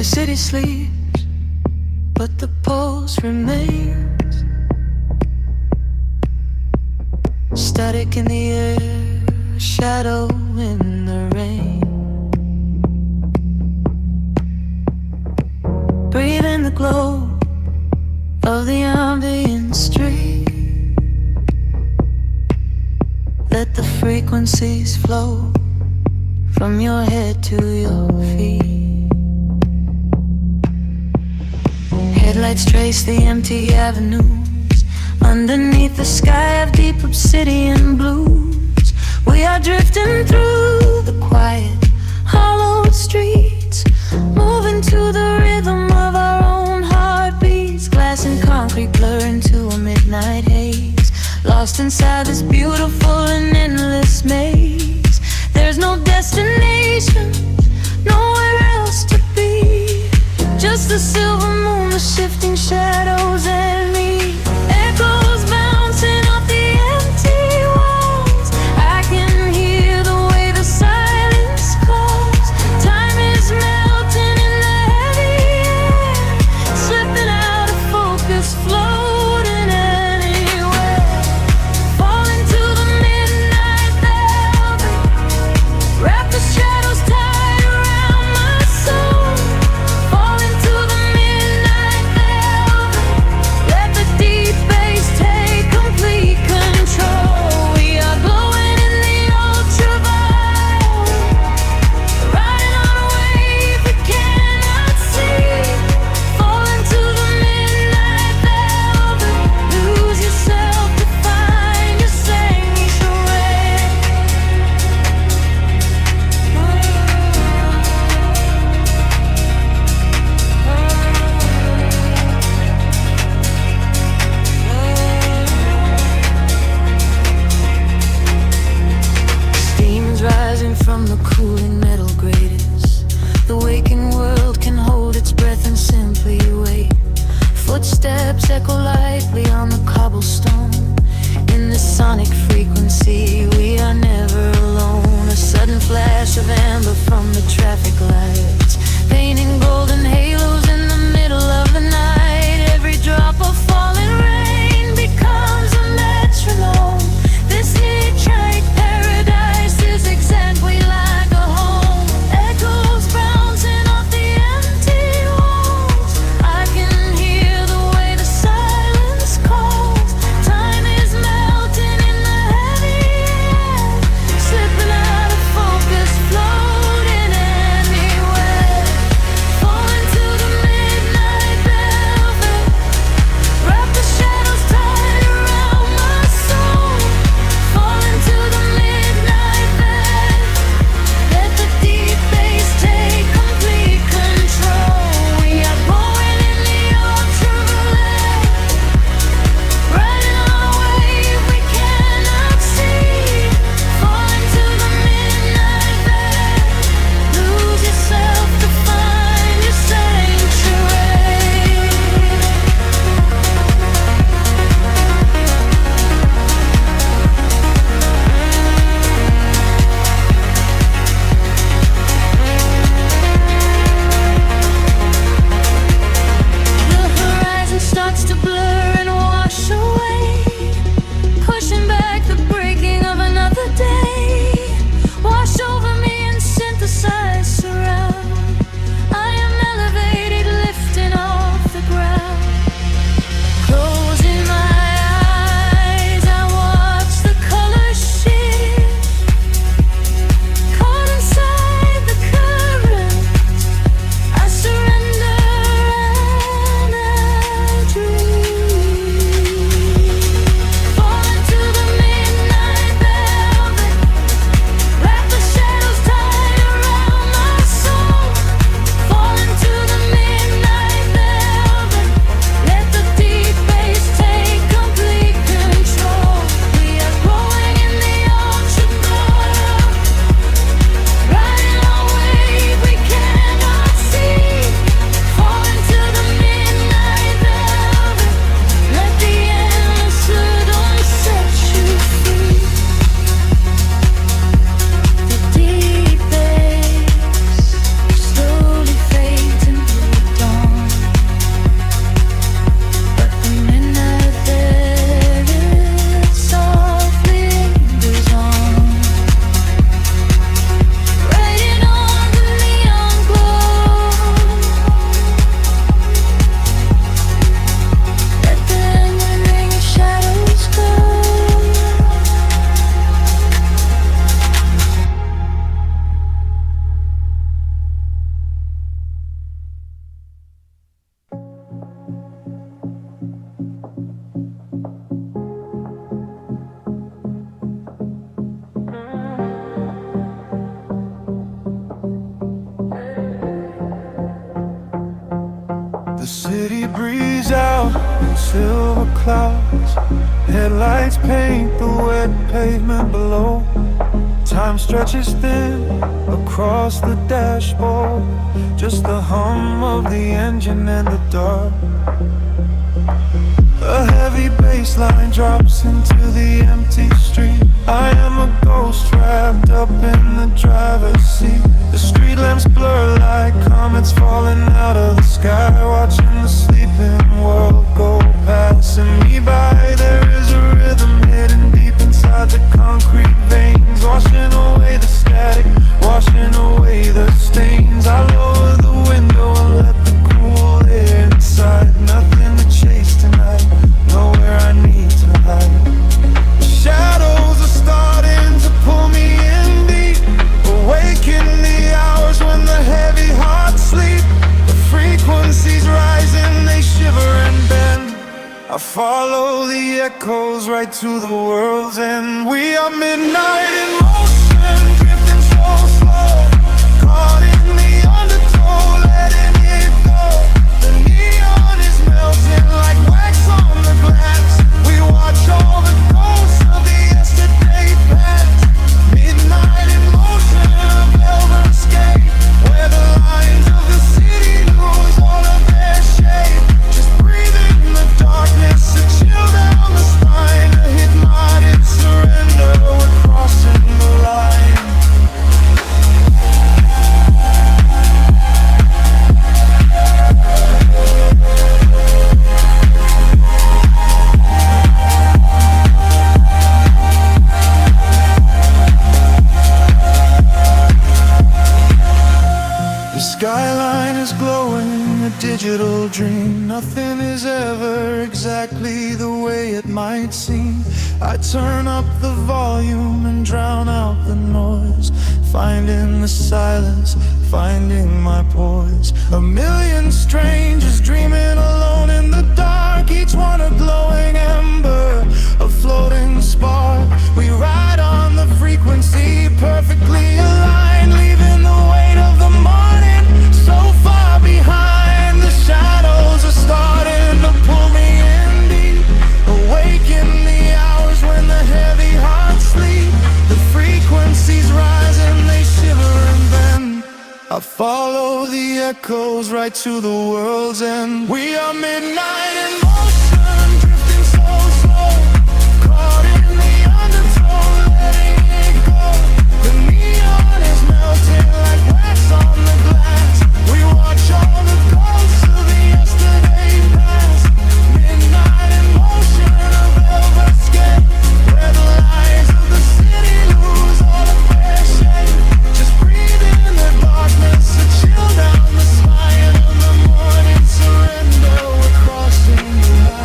The city sleeps, but the pulse remains. Static in the air, shadow in the rain. Breathe in the glow of the ambient street. Let the frequencies flow from your head to your feet. Headlights trace the empty avenues underneath the sky of deep obsidian blues. We are drifting through the quiet, hollow streets, moving to the rhythm of our own heartbeats. Glass and concrete blur into a midnight haze, lost inside this beautiful and endless maze. There's no destination, nowhere else to be, just the silver moon, the shifting shadows and me. Echoes bouncing off the empty walls. I can hear the way the silence calls. Time is melting in the heavy air, slipping out of focus, floating anywhere. Falling to the midnight velvet, wrap the shadows tight around my soul. Falling to the midnight velvet, let the deep bass take complete control. We are glowing in the ultraviolet, riding on a wave we cannot see. Falling to the midnight velvet, lose yourself to find your sanctuary. Steam's rising from the cooling metal gratings. The waking world can hold its breath and simply wait. Footsteps echo lightly on the cobblestone. In the sonic frequency, we are never alone. A sudden flash of amber from the traffic lights, painting golden halos in the middle of the night. Every drop of falling rain becomes a metronome. This hitchhike paradise is exactly like a home. Echoes bouncing off the empty walls. I can hear the way the silence calls. Time is melting in the heavy air, slipping out of focus, floating anywhere. Falling to the midnight velvet, wrap the shadows tight around my soul. Falling to the midnight velvet, let the deep bass take complete control. We are going in the ultraviolet, riding on a wave we cannot see. Falling to the midnight velvet, lose yourself to find your sanctuary. The horizon starts to blur and wash away, pushing back the breaking of another day. Wash over me and synthesize surround. I am elevated, lifting off the ground. Closing my eyes, I watch the colors shift, caught inside the current. I surrender and I dream. Falling to the midnight velvet, wrap the shadows tight around my soul. city breeze out in silver clouds. Headlights paint the wet pavement below. Time stretches thin across the dashboard. Just the hum of the engine and the dark. A heavy bass line drops into the empty street. I am a ghost wrapped up in the driver's seat. The street lamps blur like comets falling out of the sky. Watching the sleeping world go passing me by. There is a rhythm hidden deep inside the concrete veins, washing away the static, washing away the stains. I lower the window and let the cool air inside. Nothing to chase tonight, nowhere I need to hide. The shadows are starting to pull me in deep, awaken the hours when the heavy hearts sleep. The frequencies rising, they shiver and bend. I follow the echoes right to the world's end. We are midnight in motion, drifting so slow, caught in the undertow, letting it go. The neon is melting like wax on the glass. We watch all the ghosts of the yesterday past. Midnight in motion, a velvet escape, where the lines of the city lose all of their shape. Just breathe in the darkness, a chill down the spine, a hypnotic surrender. We're crossing the line. The skyline is glowing, a digital dream. Nothing is ever exactly the way it might seem. I turn up the volume and drown out the noise, finding the silence, finding my poise. A million strangers dreaming alone in the dark, each one a glowing ember, a floating spark. We ride on the frequency, perfectly aligned, leaving the weight of the morning so far behind. The shadows are starting to pull me in deep, awaken the hours when the heavy hearts sleep. The frequencies rise and they shiver and bend. I follow the echoes right to the world's end. We are midnight in motion, drifting so slow, caught in the undertow, letting it go. The neon is melting like wax on the glass. We watch all the ghosts of the yesterday past. Midnight in motion, a velvet escape, where the lies of the city lose all of their shape. Just breathe in the darkness, a chill down the spine, and the morning surrender. We're crossing the line.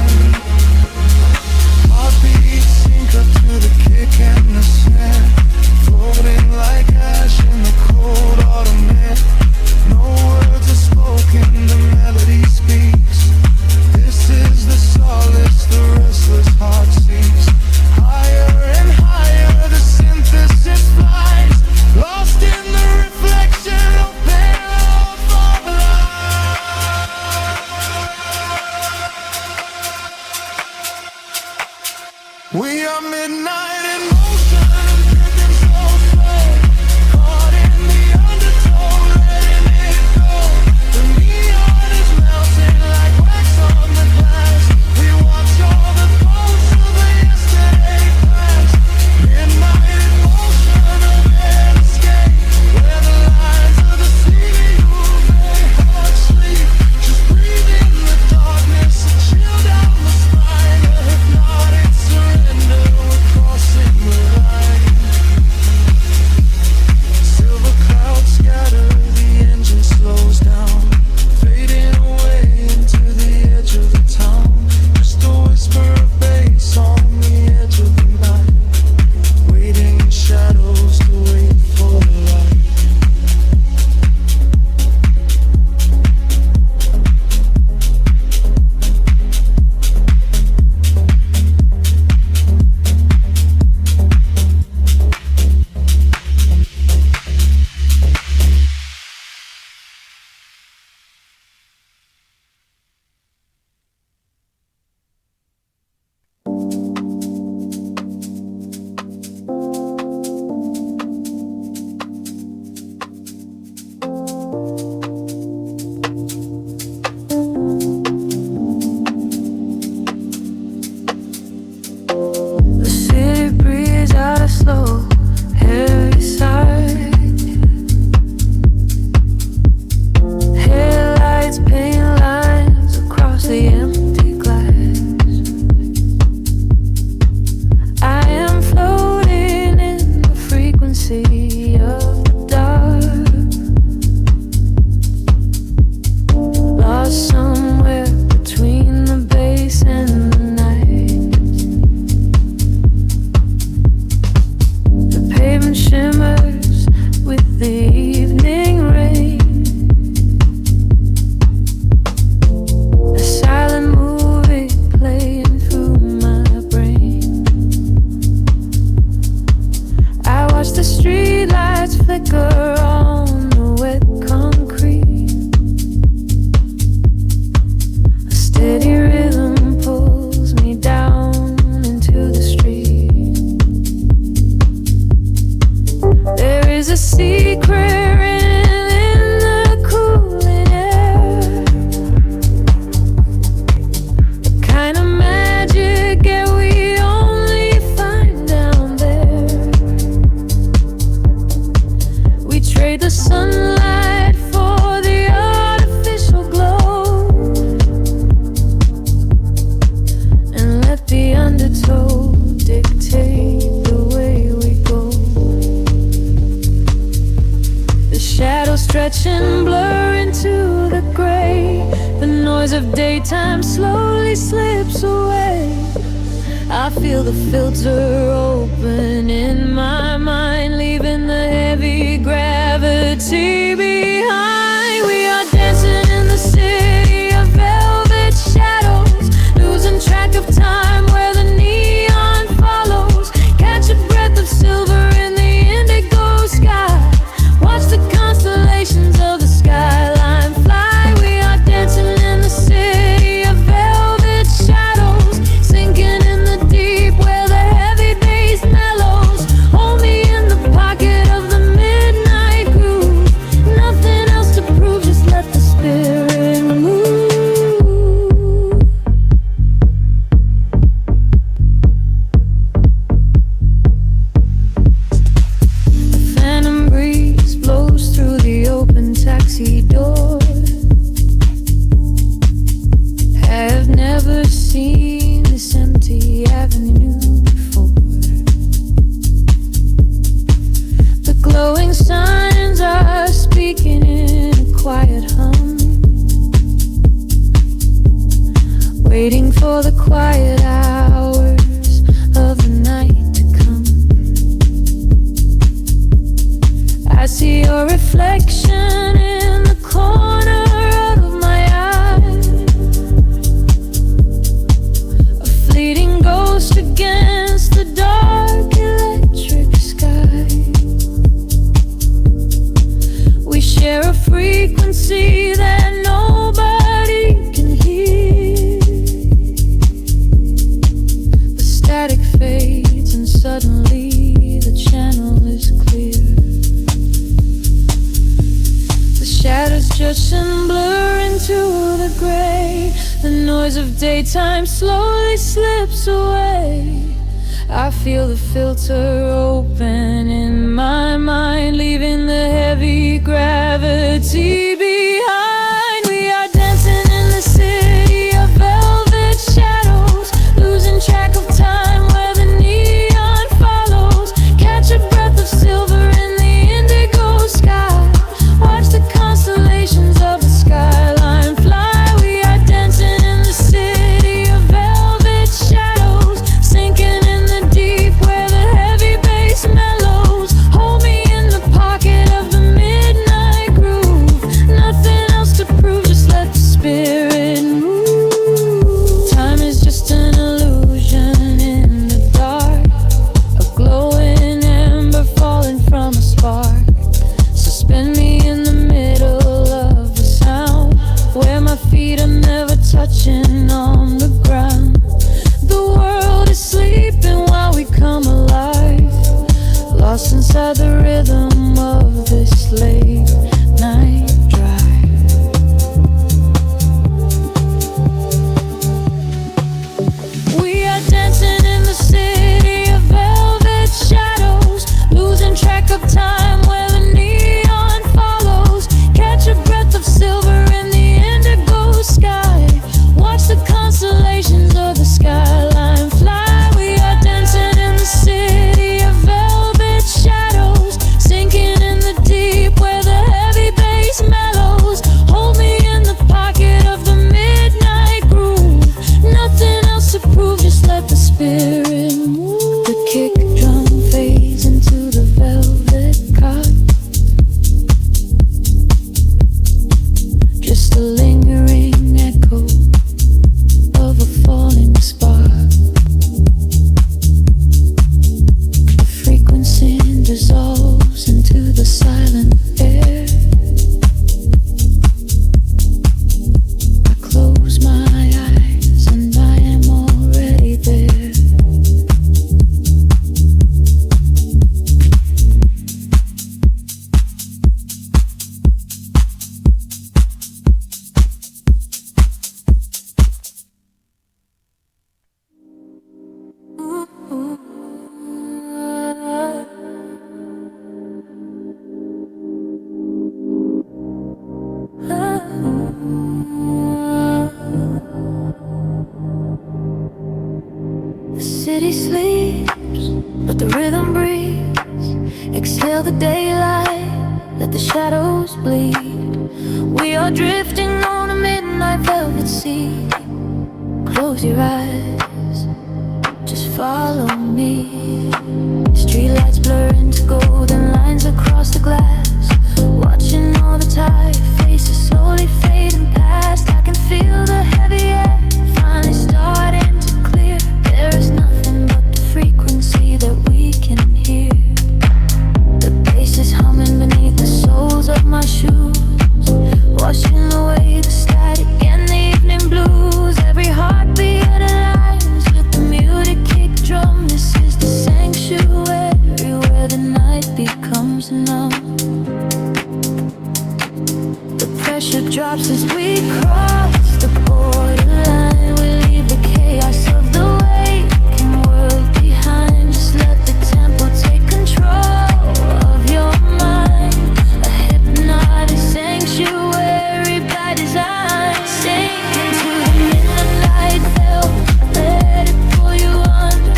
and blur into the gray. The noise of daytime slowly slips away. I feel the filter open in my mind, leaving the heavy gravity behind. We are dancing in the city of velvet shadows, losing track of time where the neon follows. Catch a breath of silver in the indigo sky. Watch the constellations of the skyline fly. We are dancing in the city of velvet shadows, sinking in the deep where the heavy bass mellows. Hold me in the pocket of the midnight groove. Nothing else to prove, just let the spirit move. A phantom breeze blows through the open taxi door. Have never seen this empty avenue before. The glowing signs are speaking in a quiet hum, waiting for the quiet hours of the night to come. I see your reflection in the corner of my eye, a fleeting ghost against the dark electric sky. We share a frequency that nobody can hear. The static fades and suddenly the channel is clear. The shadows just and blur into the gray. The noise of daytime slowly slips away. I feel the filter open in my mind, leaving the heavy gravity behind. We are dancing in the city of velvet shadows, losing track of time where the neon follows. Catch a breath of silver in the indigo sky. Watch the constellations of the skyline fly. We are dancing in the city of velvet shadows, sinking in the deep where the heavy bass mellows. Hold me in the pocket of the midnight groove. Nothing else to prove, just let the spirit move. Time is just an illusion in the dark, a glowing ember falling from a spark. Suspend me in the middle of the sound, where my feet are never touching on the ground. The world is sleeping while we come alive, lost inside the rhythm of this late night drive. We are dancing in the city of velvet shadows, losing track of time where the neon follows. Catch a breath of silver in the indigo sky. Watch the constellations of the skyline fly. We are dancing in the city of velvet shadows, sinking in the deep where the heavy bass mellows. Hold me in the pocket of the midnight groove. Nothing else to prove, just let the spirit move. The kick drum fades into the velvet cot, just a lingering echo of a falling spark. The frequency dissolves into the silent air. I close my eyes and I am already there. The city sleeps, but the rhythm breathes. Exhale the daylight, let the shadows bleed. are drifting on a midnight velvet sea. Close your eyes, just follow me. Streetlights blur into golden lines across the glass. Watching all the tired faces slowly fading past. I can feel the heavy air finally starting to clear. There is nothing but the frequency that we can hear. The bass is humming beneath the soles of my shoes, washing away the static and the evening blues. Every heartbeat aligns with the muted kick drum. This is the sanctuary where the night becomes numb. The pressure drops as we cross the borderline. We leave the chaos of the waking world behind. Just let the tempo take control of your mind. A hypnotic sanctuary by design. Sink into the midnight veil, let it pull you under.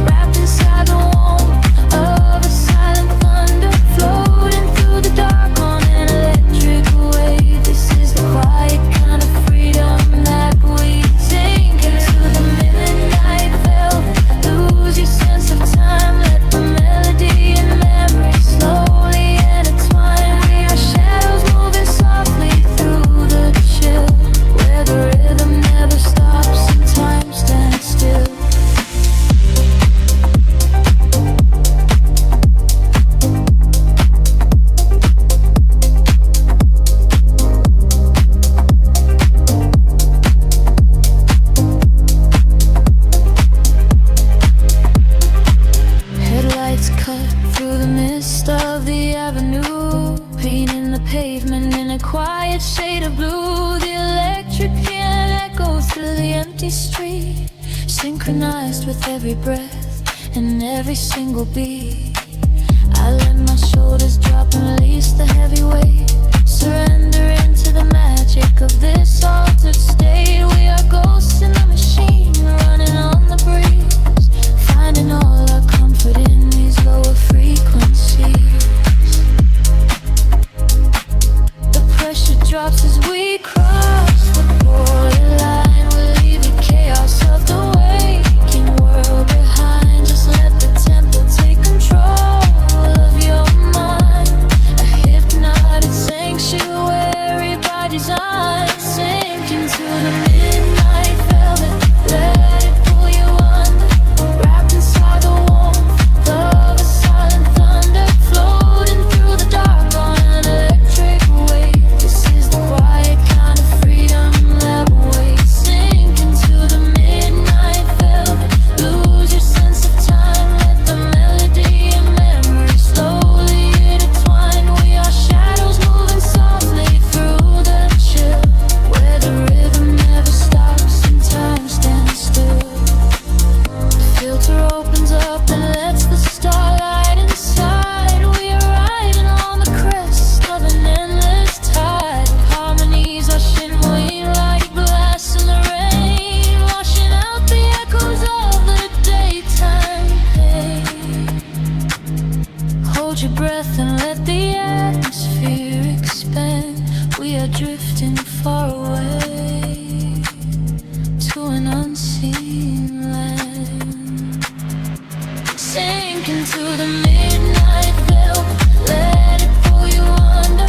Wrapped inside the warmth of a silent thunder, floating through the dark on an electric wave. This is the quiet kind of freedom that we sink into the midnight veil. Lose your sense of time, let the melody and memory slowly intertwine. We are shadows moving softly through the chill, where the rhythm never stops and time stands still. Headlights cut through the mist of the avenue, painting the pavement in a quiet shade of blue. The electric piano echoes through the empty street, synchronized with every breath and every single beat. I let my shoulders drop and release the heavy weight, surrender into the magic of this altered state. We are ghosts in the machine, running on the breeze, finding all our comfort in these lower frequencies. The pressure drops as we cross the borderline. We leave the chaos of the waking world behind. Just let the tempo take control of your mind. A hypnotic sanctuary by design. Sink into the midnight velvet, let it pull you under. Wrapped inside the warmth of a silent thunder, floating through the dark on an electric wave. This is the quiet kind of freedom that waits. Sink into the midnight velvet, lose your sense of time, let the melody and memory slowly intertwine. We are shadows moving softly through the chill, where the rhythm never stops and time stands still. The filter opens up and lets the starlight inside. We are riding on the crest of an endless tide. Harmonies are shimmering like glass in the rain, washing out the echoes of the daytime pain. Hold your breath and let the atmosphere expand. We are drifting far away to an unseen land. Sink into the midnight veil, let it pull you under.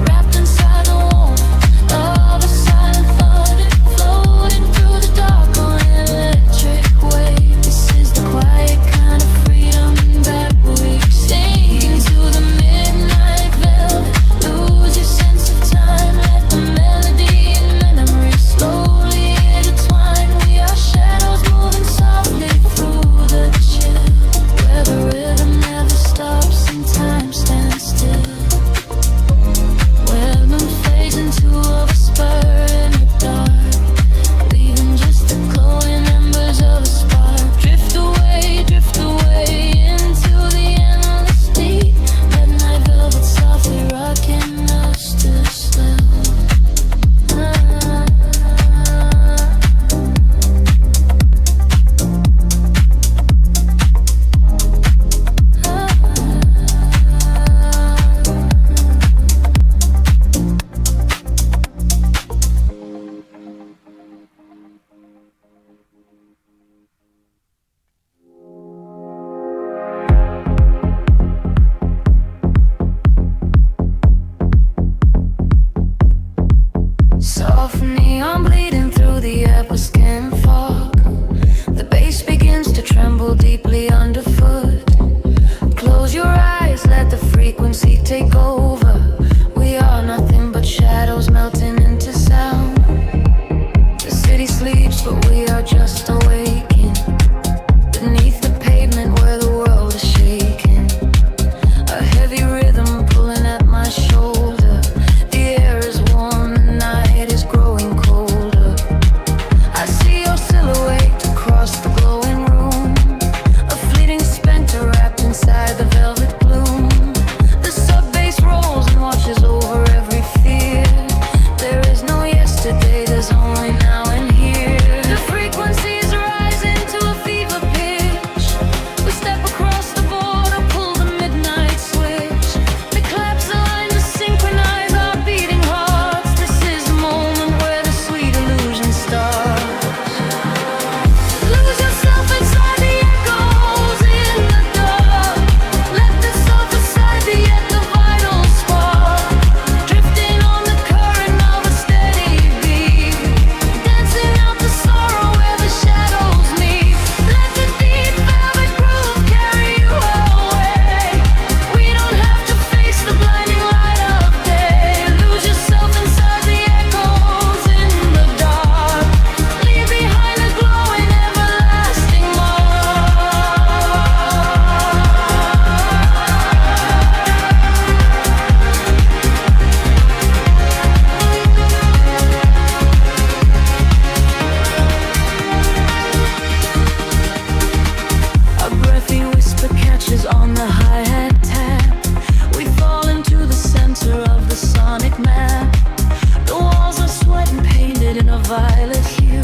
Wrapped inside the warmth of a silent thunder, floating through the dark on an electric wave. This is the quiet kind of freedom that we sink into the midnight veil. Lose your sense of time, let the melody and memory slowly intertwine. We are Neon bleeding through the upper skin fog. The bass begins to tremble deeply underfoot. Close your eyes, let the frequency take over. We are nothing but shadows melting into sound. The city sleeps, but we are just awaking. Beneath the pavement where the world is shaking. A heavy rhythm pulling at my shoulder. The air is warm, the night is growing colder. I see your silhouette across the glowing room. A fleeting specter wrapped inside the velvet gloom. The sub-bass rolls and washes over every fear. There is no yesterday, there's only now and here. The frequency is rising to a fever pitch. We step across the border, pull the midnight switch. We collapse the line to synchronize our beating hearts. This is the moment where the sweet illusion starts. Lose yourself inside the echoes in the dark. Let the self aside be at the vital spark. Drifting on the current of a steady beat. Dancing out the sorrow where the shadows meet. Let the deep velvet groove carry you away. We don't have to face the blinding light of day. Lose yourself inside the echoes in the dark. Leave behind a glowing everlasting mark. A breathy whisper catches on the hi-hat tap. We fall into the center of the sonic map. The walls are sweat and painted in a violet hue.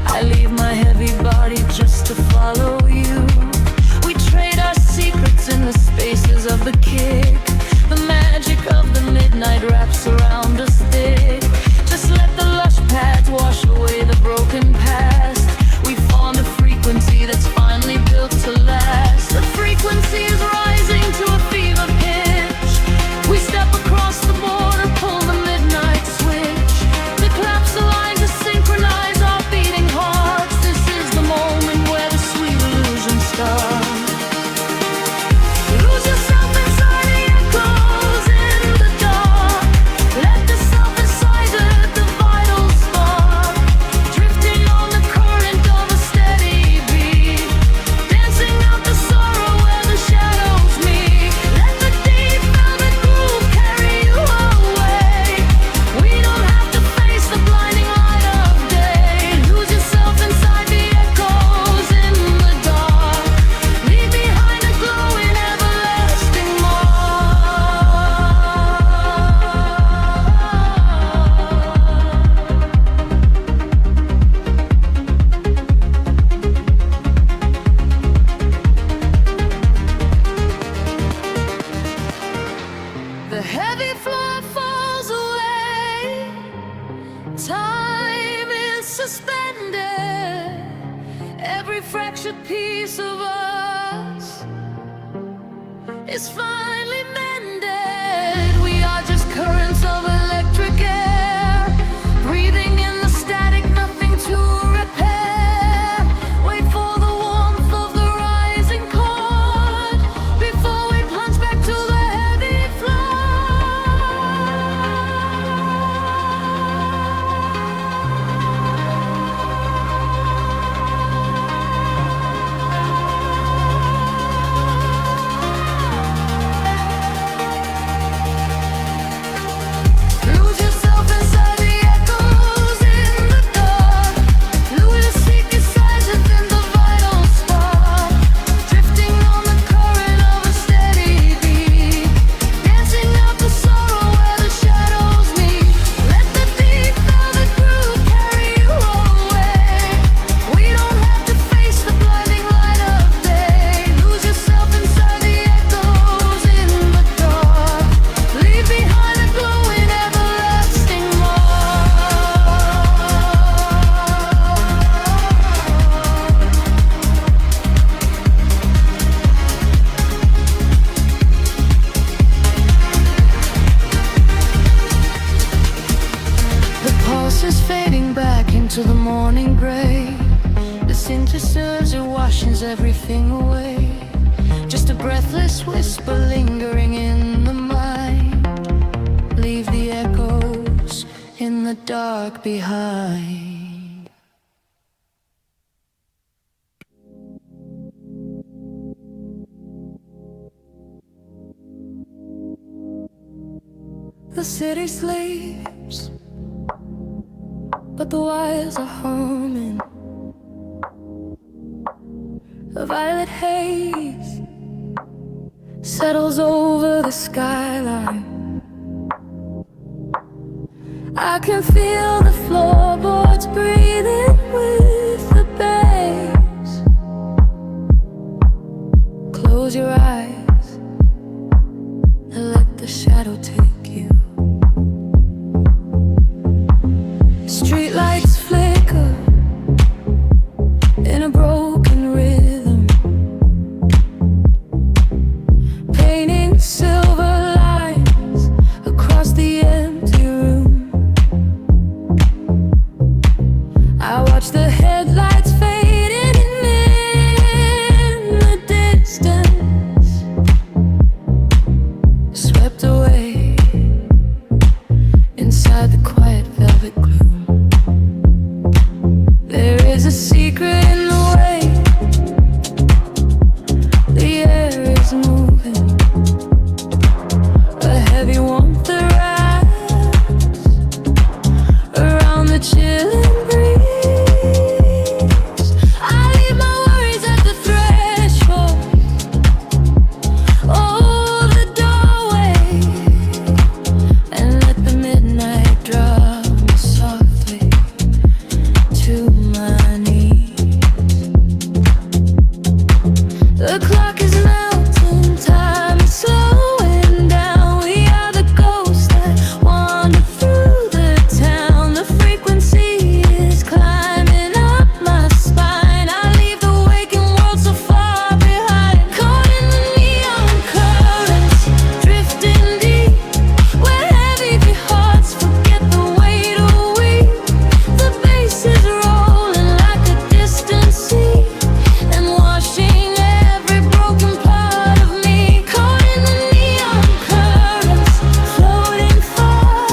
I leave my heavy body just to follow you. We trade our secrets in the spaces of the kick. The magic of the midnight wraps around us thick. Just let the lush paths wash away the broken past. We found a frequency that's finally built to last. The frequency is rising to a fever pitch. We step across the border, pull the midnight switch. We collapse the line to synchronize our beating hearts. This is the moment where the sweet illusion starts. Lose yourself inside the echoes in the dark. Let the self inside the vital spark. Drifting on the current of a steady beat. Dancing out the sorrow where the shadows meet. Let the deep velvet groove carry you away. We don't have to face the blinding light of day. Lose yourself inside the echoes in the dark. Leave behind a glowing everlasting mark. The heavy floor falls away. Time is suspended. Every fractured piece of us is finally mended. We are just currents of electric air, breathing in the static, nothing to repair. Wait for the warmth of the rising chord before we plunge back to the heavy floor. is fading back into the morning gray. The synthesizer washes everything away. Just a breathless whisper lingering in the mind. Leave the echoes in the dark behind. The city sleeps, but the wires are humming. A violet haze settles over the skyline. I can feel the floorboards breathing with the bass. Close your eyes and let the shadow take you. Streetlights flicker in a broken rhythm, painting silver lines across the empty room. I watch the headlights fading in the distance, swept away inside the quiet velvet gloom. There is a secret in the way the air is moving, a heavy warmth that wraps around the chilling breeze. I leave my worries at the threshold, oh, the doorway, and let the midnight draw me softly to my knees. The clock is melting, time is slowing down. We are the ghosts that wander through the town. The frequency is climbing up my spine. I leave the waking world so far behind. Caught in the neon currents, drifting deep, where heavy beat hearts forget the weight of we. The bass is rolling like a distant sea and washing every broken part of me. Caught in the neon currents, floating far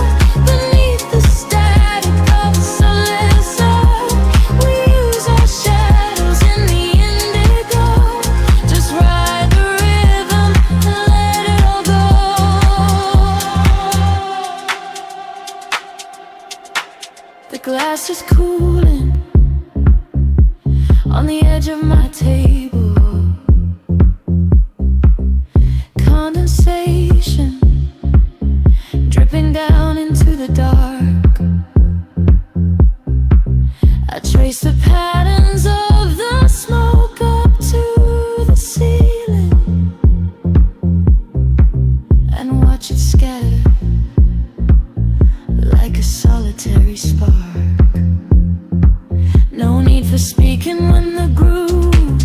beneath the static of a soulless earth. We use our shadows in the indigo, just ride the rhythm and let it all go. The glass is cooling on the edge of my table. Condensation dripping down into the dark. I trace the patterns of the smoke up to the ceiling and watch it scatter like a solitary spark. No need for speaking when the groove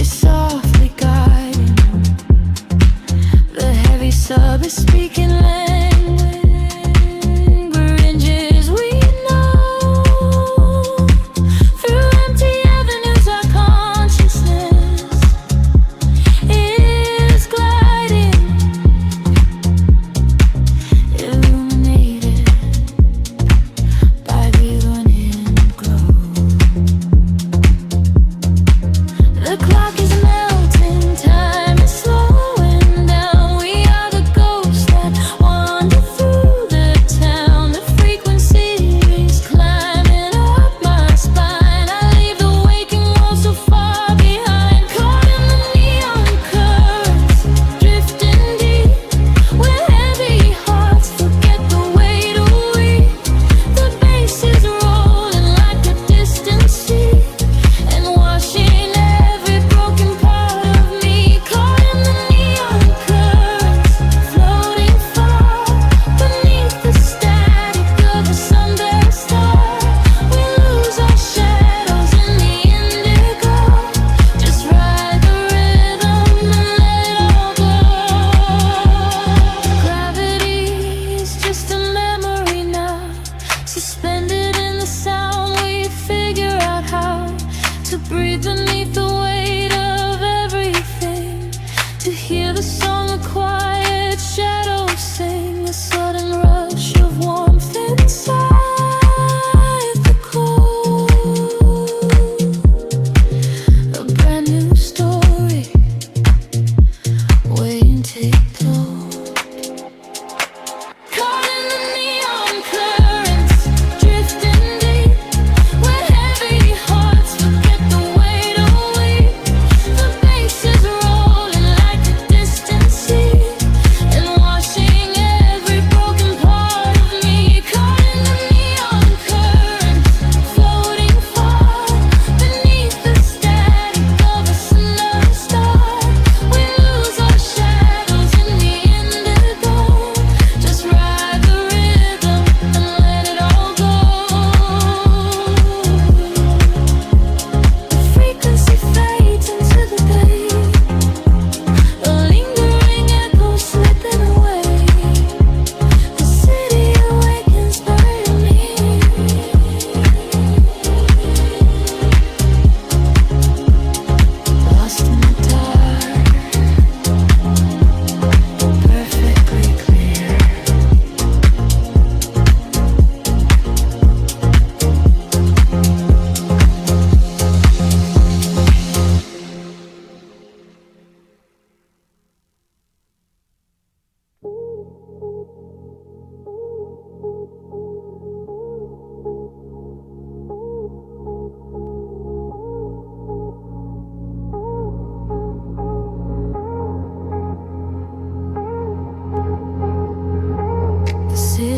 is softly guiding. The heavy sub is speaking languages we know. Through empty avenues our consciousness is gliding, illuminated by the unending glow.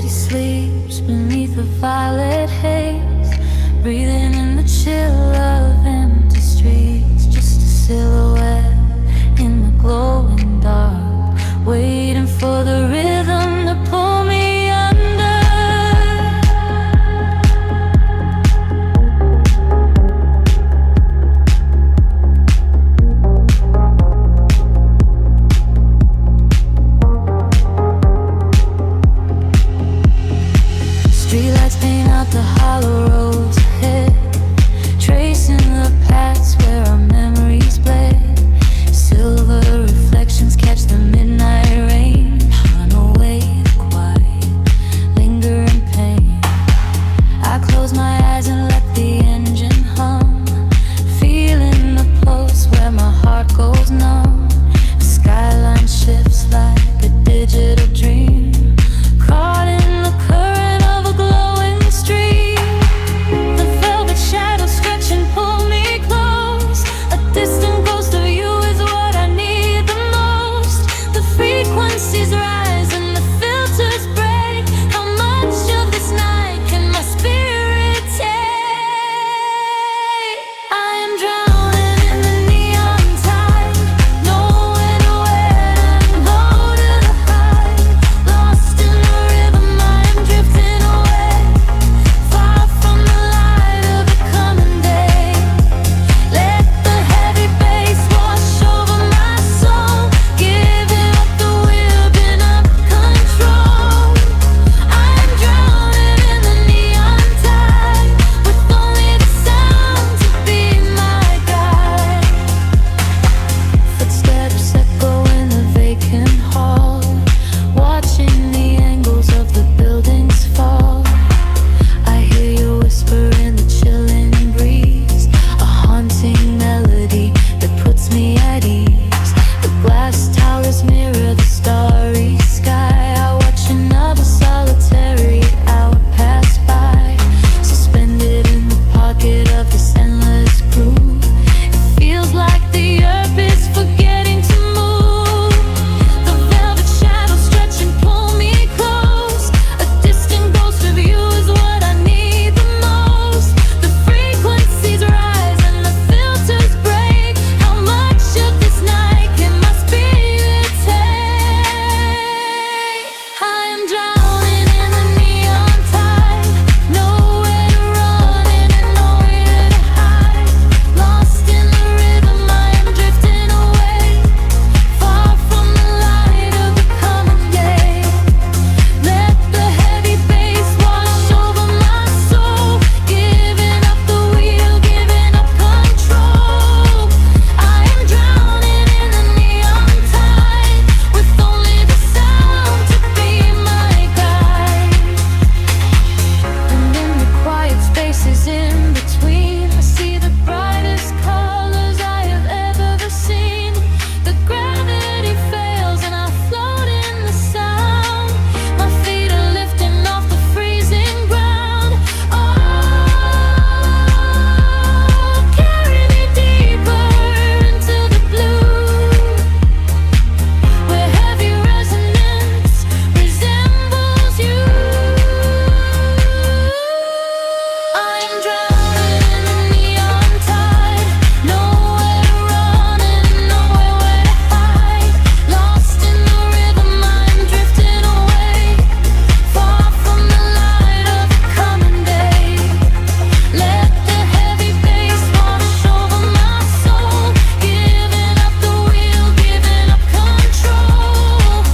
She sleeps beneath the violet haze, breathing in the chill of empty streets. Just a silhouette in the glowing dark, waiting for the rhythm to pull me under. Streetlights paint out the hollow roads ahead, tracing the paths where our memories bled. Silver reflections catch the midnight rain, run away the quiet, lingering pain. I close my eyes and let the engine hum, feeling the pulse where my heart goes numb. The skyline shifts like a digital dream, caught in the current of a glowing stream. The velvet shadows stretch and pull me close. A distant ghost of you is what I need the most. The frequencies rise and the filters break. How much of this night can my spirit take? I am drowning in the neon tide, nowhere to where and low to the high. Lost in the rhythm, I am drifting away, far from the light of the coming day. Let the heavy bass wash over my soul, giving up the wheel, giving up control. I am drowning in the neon tide, with only the sound to be my guide. Footsteps echo in the vacant hall, watching the angles of the buildings fall. I hear you whisper in the chilling breeze, a haunting melody that puts me at ease. The glass towers mirror the starry sky. I watch another solitary hour pass by, suspended in the pocket of this endless groove. It feels like the earth is forgetting to move. The velvet shadows stretch and pull me close. A distant ghost of you is what I need the most. The frequencies rise and the filters break. How much of this night can my spirit take? I am drowning in the neon tide, nowhere to run and nowhere to hide. Lost in the rhythm, I am drifting away, far from the light of the coming day. Let the heavy bass wash over my soul, giving up the wheel, giving up control. I am drowning in the neon tide, with only the sound to be my guide. And in the quiet spaces in between, I see the brightest colors I have ever seen. The gravity fails and I float in the sound. My feet are lifting off the freezing ground. Oh, carry me deeper into the blue, where heavy resonance resembles you. I am drowning in the neon tide, nowhere to run and nowhere to hide. Lost in the rhythm, I am drifting away, far from the light of the coming day. Let the heavy bass wash over my soul, giving up the wheel, giving up control.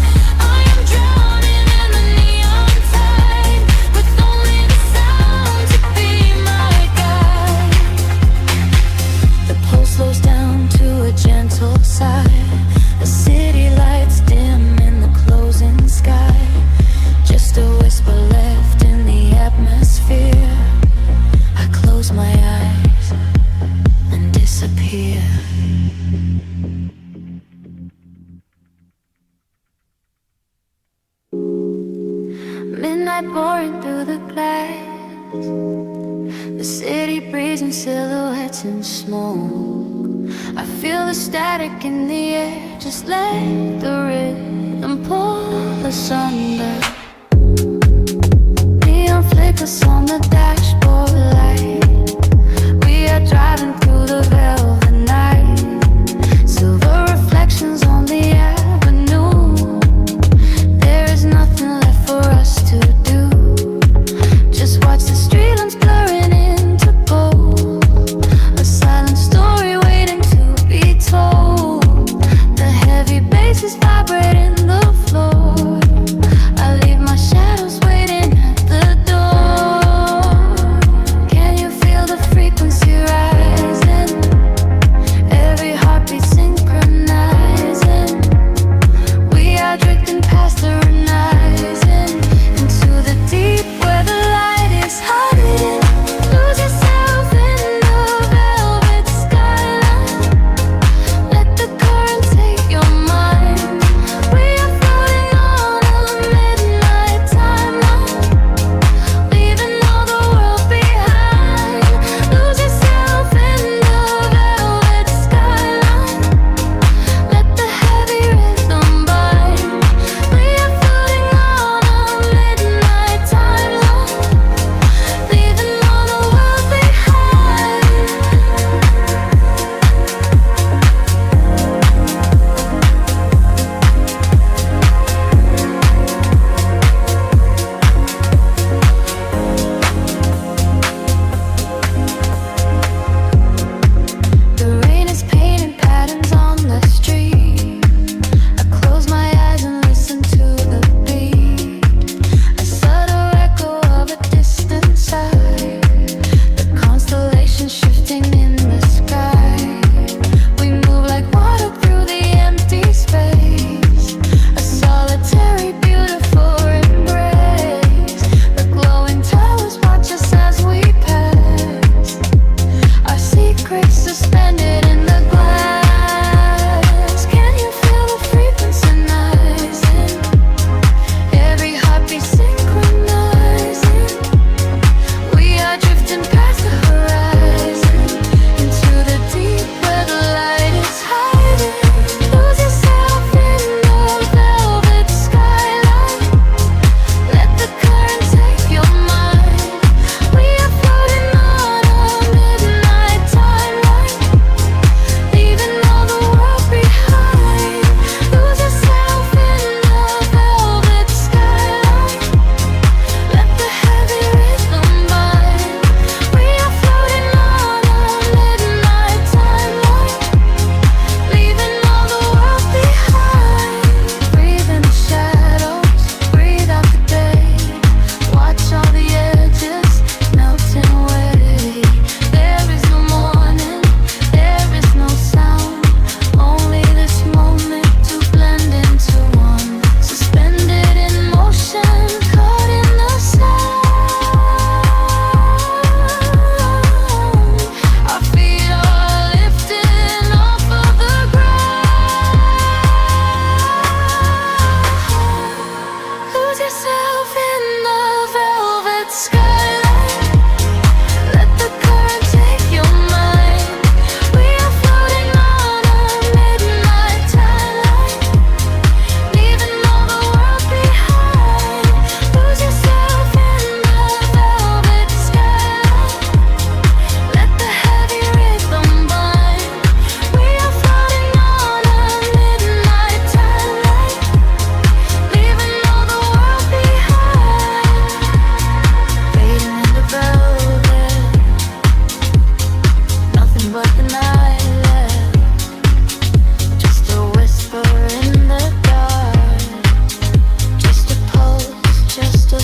I am drowning in the neon tide, with only the sound to be my guide. The pulse slows down to a gentle sigh. The city lights dim in the closing sky. Just a whisper left in the atmosphere. I close my eyes and disappear. Midnight pouring through the glass, the city breeze and silhouettes in smoke. I feel the static in the air, just let the rhythm pull us under.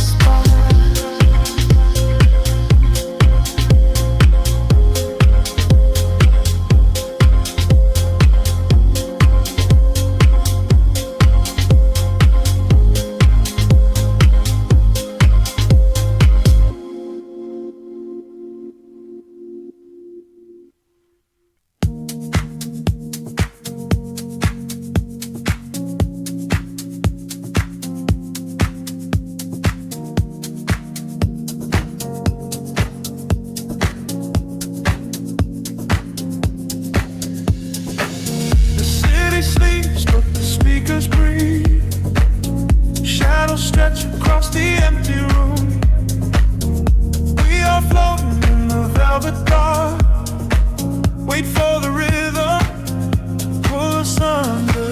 spot. The city sleeps, but the speakers breathe. Shadows stretch across the empty room. We are floating in the velvet dark. Wait for the rhythm to pull us under.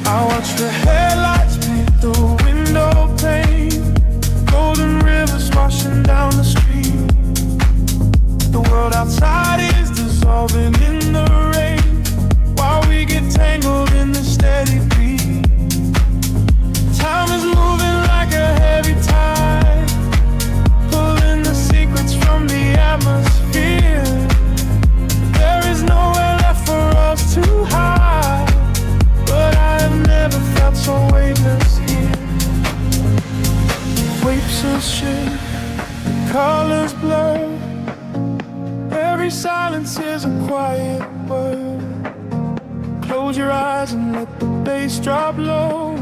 I watch the headlights paint the window pane. Golden rivers washing down the street. The world outside is dissolving in the rain, while we get tangled in the steady beat. Time is moving like a heavy tide, pulling the secrets from the atmosphere. There is nowhere left for us to hide, but I have never felt so weightless here. Waves of shit, colors blur. Every silence is a quiet word. Close your eyes and let the bass drop low.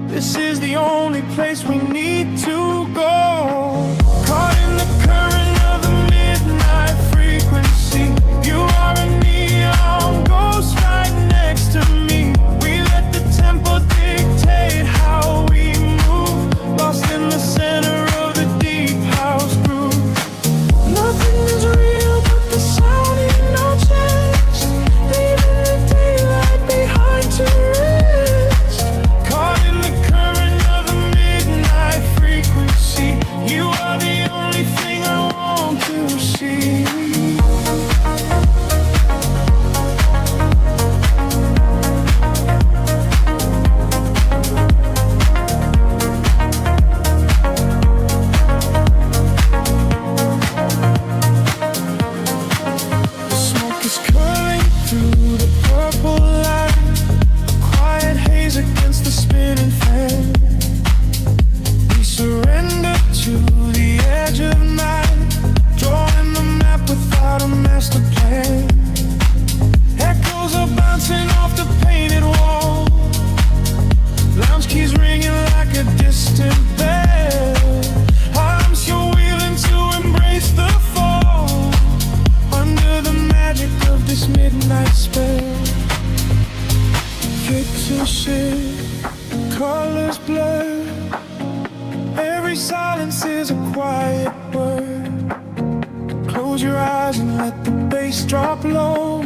This is the only place we need to go. Caught in the current of the midnight frequency. You are a neon ghost right next to me. We let the tempo dictate how we move, lost in the center of the deep house groove. Nothing is real but the sound in our chest, leaving the daylight behind to rest. Caught in the current of the midnight frequency. You are the only thing I want to see. The smoke is curling through the purple light, a quiet haze against the spinning fan. We surrender to the edge of night, drawing the map without a master plan. Echoes are bouncing off the painted wall, lounge keys ringing like a distant bell. I'm still willing to embrace the fall, under the magic of this midnight spell. Picture shift, colors blur. Every silence is a quiet word. Close your eyes and let the bass drop low.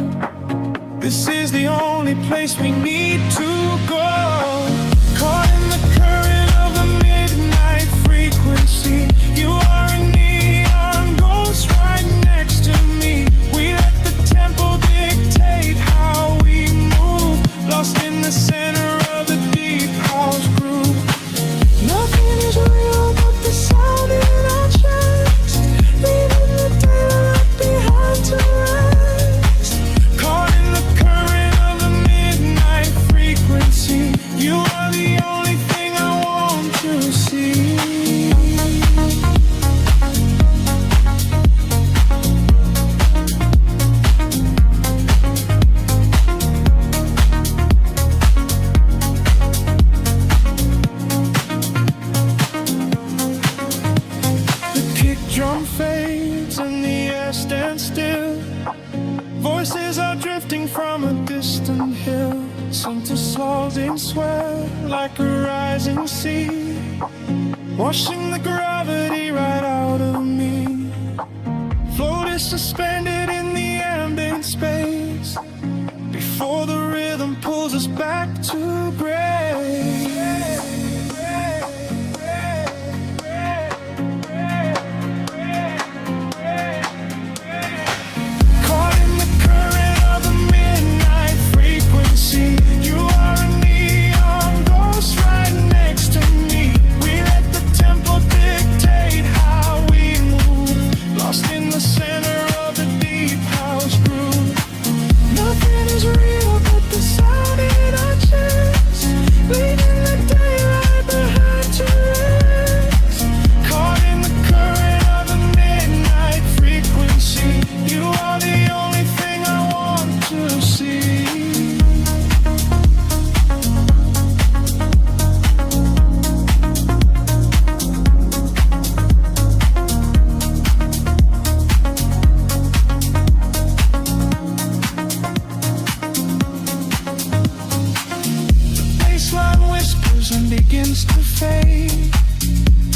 This is the only place we need to go. Caught in the current of the midnight frequency. You are a neon ghost right next to me. We let the tempo dictate how we move, lost in the center of the deep house groove. Nothing is real but the sound in our chest, leaving the daylight behind to rest. Caught in the current of the midnight frequency. You are the only thing I want to see. The kick drum fades and the air stands still. Voices are drifting from a distant hill. Some to dissolving sweat like a rising sea, washing the gravity right out of me. Float is suspended in the ambient space, before the rhythm pulls us back to grace.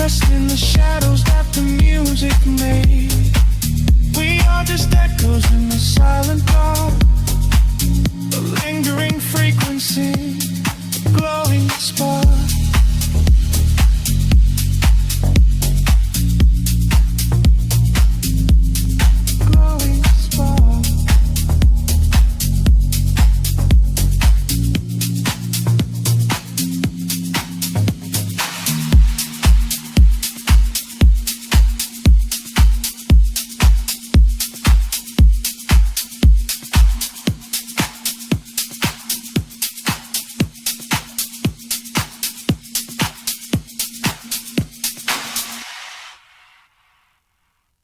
lost in the shadows that the music made. We are just echoes in the silent dark, a lingering frequency, a glowing spark.